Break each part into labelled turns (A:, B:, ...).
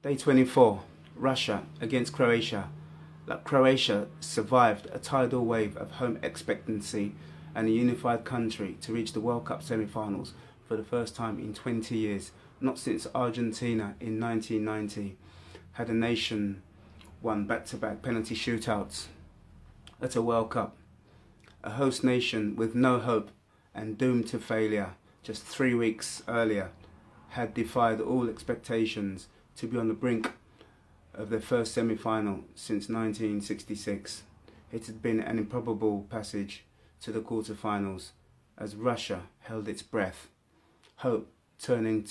A: Day 24, Russia against Croatia. Croatia survived a tidal wave of home expectancy and a unified country to reach the World Cup semi-finals for the first time in 20 years, not since Argentina in 1990 had a nation won back-to-back penalty shootouts at a World Cup. A host nation with no hope and doomed to failure just 3 weeks earlier had defied all expectations to be on the brink of their first semi-final since 1966. It had been an improbable passage to the quarter-finals as Russia held its breath, hope turning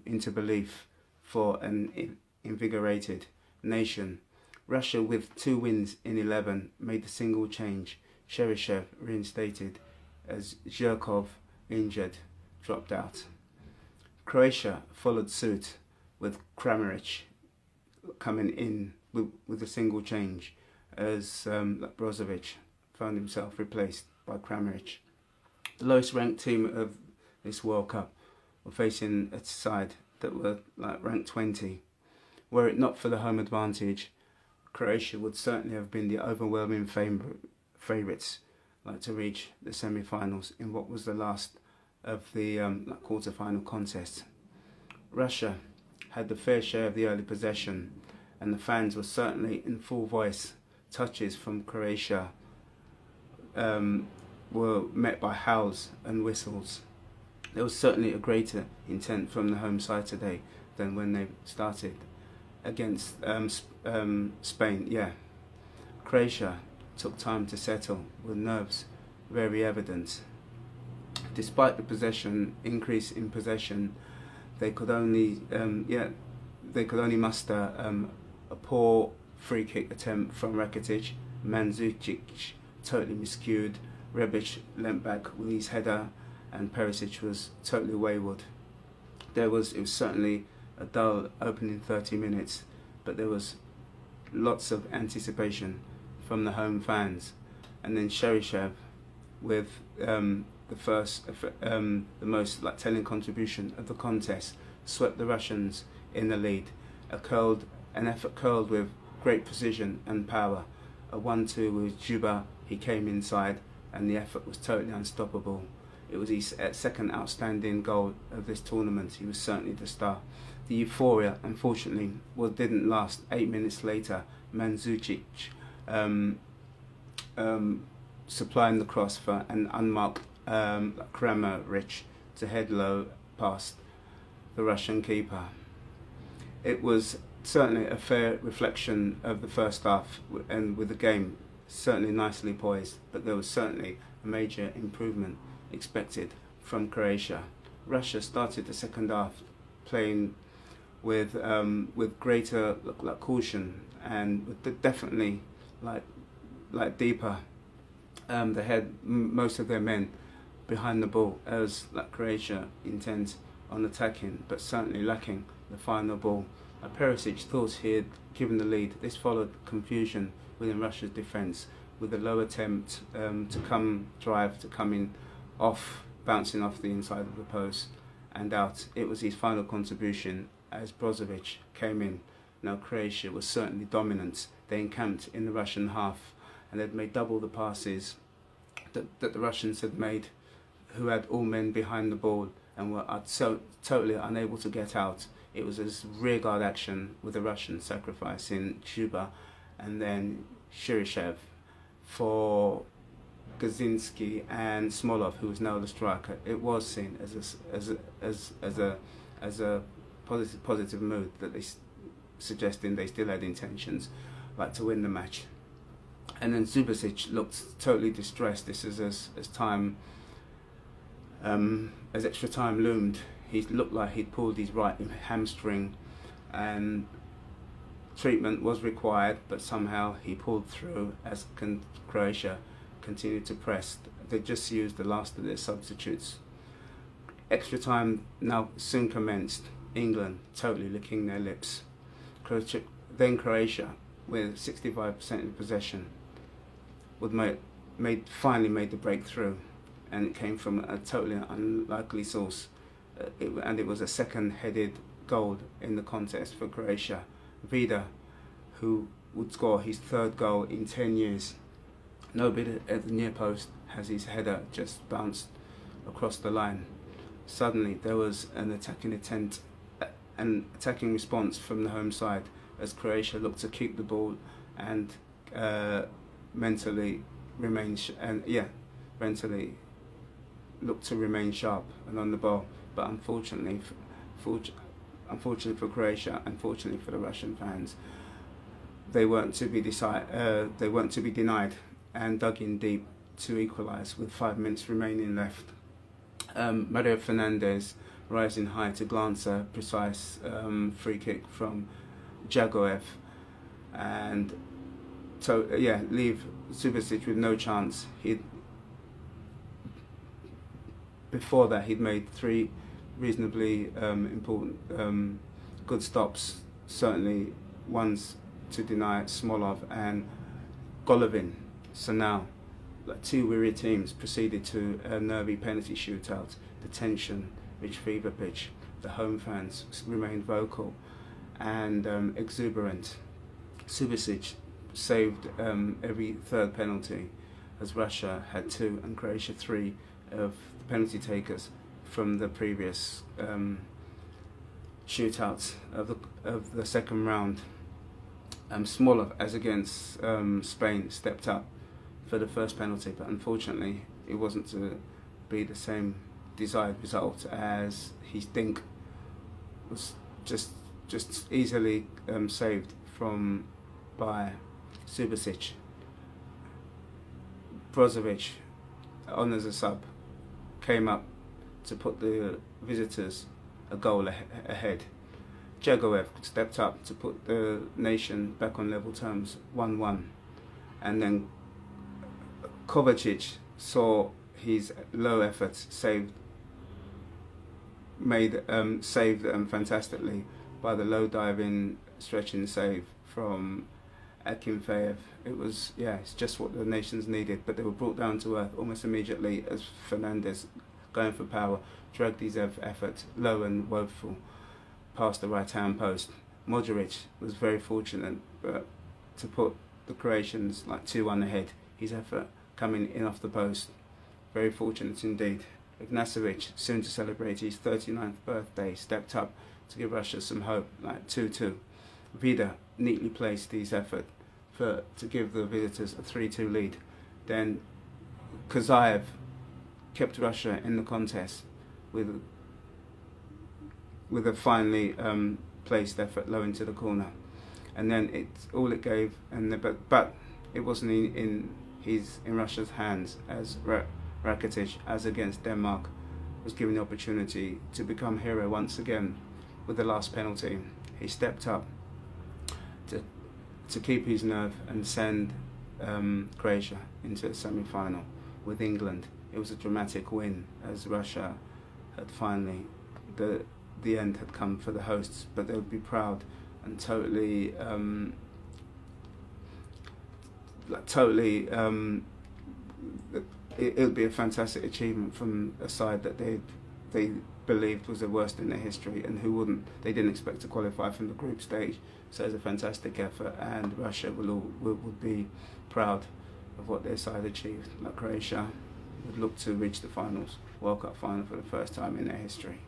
A: into belief for an invigorated nation. Russia, with 2 wins in 11, made the single change. Cheryshev reinstated as Zhirkov, injured, dropped out. Croatia followed suit with Kramaric coming in with a single change as Brozovic found himself replaced by Kramaric. The lowest ranked team of this World Cup were facing a side that were ranked 20. Were it not for the home advantage, Croatia would certainly have been the overwhelming favourites to reach the semi-finals in what was the last of the quarter-final contest. Russia had the fair share of the early possession, and the fans were certainly in full voice. Touches from Croatia were met by howls and whistles. There was certainly a greater intent from the home side today than when they started against Spain. Croatia took time to settle, with nerves very evident. Despite the increase in possession, they could only muster a poor free kick attempt from Rakitic. Mandzukic totally miscued. Rebic leant back with his header, and Perisic was totally wayward. It was certainly a dull opening 30 minutes, but there was lots of anticipation from the home fans. And then Cheryshev, with the most telling contribution of the contest, swept the Russians in the lead. An effort curled with great precision and power. A 1-2 with Juba. He came inside, and the effort was totally unstoppable. It was his second outstanding goal of this tournament. He was certainly the star. The euphoria, unfortunately, didn't last. 8 minutes later, Mandzukic supplying the cross for an unmarked Kramaric to head low past the Russian keeper. It was certainly a fair reflection of the first half, and with the game certainly nicely poised, but there was certainly a major improvement expected from Croatia. Russia started the second half playing with greater caution and with definitely deeper. They had most of their men behind the ball, as Croatia intent on attacking, but certainly lacking the final ball. Perisic thought he had given the lead. This followed confusion within Russia's defence, with a low attempt to come in bouncing off the inside of the post and out. It was his final contribution as Brozovic came in. Now Croatia was certainly dominant. They encamped in the Russian half, and they'd made double the passes that the Russians had made, who had all men behind the ball and were totally unable to get out. It was a rearguard action with the Russians sacrificing Juba and then Cheryshev for Gazinski and Smolov, who was now the striker. It was seen as a positive move, that they suggesting they still had intentions to win the match. And then Zubasic looked totally distressed. This is as extra time loomed. He looked like he'd pulled his right hamstring, and treatment was required, but somehow he pulled through as Croatia continued to press. They just used the last of their substitutes. Extra time now soon commenced. England totally licking their lips. Then Croatia, with 65% of possession, finally made the breakthrough, and it came from a totally unlikely source. It was a second-headed gold in the contest for Croatia. Vida, who would score his 3rd goal in 10 years. Nobody at the near post has his header just bounced across the line. Suddenly there was an attacking response from the home side as Croatia looked to keep the ball and mentally looked to remain sharp and on the ball. But unfortunately for Croatia, unfortunately for the Russian fans, they weren't to be denied and dug in deep to equalise with 5 minutes remaining left. Mario Fernandes rising high to glance a precise free kick from Djagoev and leave Subasic with no chance. Before that he'd made 3 reasonably important good stops, certainly ones to deny Smolov and Golovin. So now, 2 weary teams proceeded to a nervy penalty shootout. The tension reached fever pitch. The home fans remained vocal and exuberant. Subasic saved every 3rd penalty, as Russia had 2 and Croatia 3 of the penalty takers from the previous shootouts of the 2nd round. Smolov, as against Spain, stepped up for the 1st penalty, but unfortunately it wasn't to be the same desired result, as his dink was just easily saved by Subasic. Brozovic, on as a sub, came up to put the visitors a goal ahead. Djagoev stepped up to put the nation back on level terms, 1-1, and then Kovacic saw his low efforts saved fantastically by the low diving stretching save from Akinfeev. It's just what the nations needed, but they were brought down to earth almost immediately as Fernandes, going for power, dragged his effort low and woeful past the right hand post. Modric was very fortunate to put the Croatians 2-1 ahead, his effort coming in off the post. Very fortunate indeed. Ignacevic, soon to celebrate his 39th birthday, stepped up to give Russia some hope, 2-2. Vida neatly placed his effort to give the visitors a 3-2 lead. Then Kazaev kept Russia in the contest with a finely placed effort low into the corner, and then it's all it gave. But it wasn't in Russia's hands, as Rakitic, as against Denmark, was given the opportunity to become hero once again with the last penalty. He stepped up to keep his nerve and send Croatia into a semi-final with England. It was a dramatic win, as Russia had finally, the end had come for the hosts, but they would be proud and totally it would be a fantastic achievement from a side that they believed was the worst in their history, and they didn't expect to qualify from the group stage. So it's a fantastic effort, and Russia would be proud of what their side achieved. Croatia would look to reach the finals, World Cup final, for the first time in their history.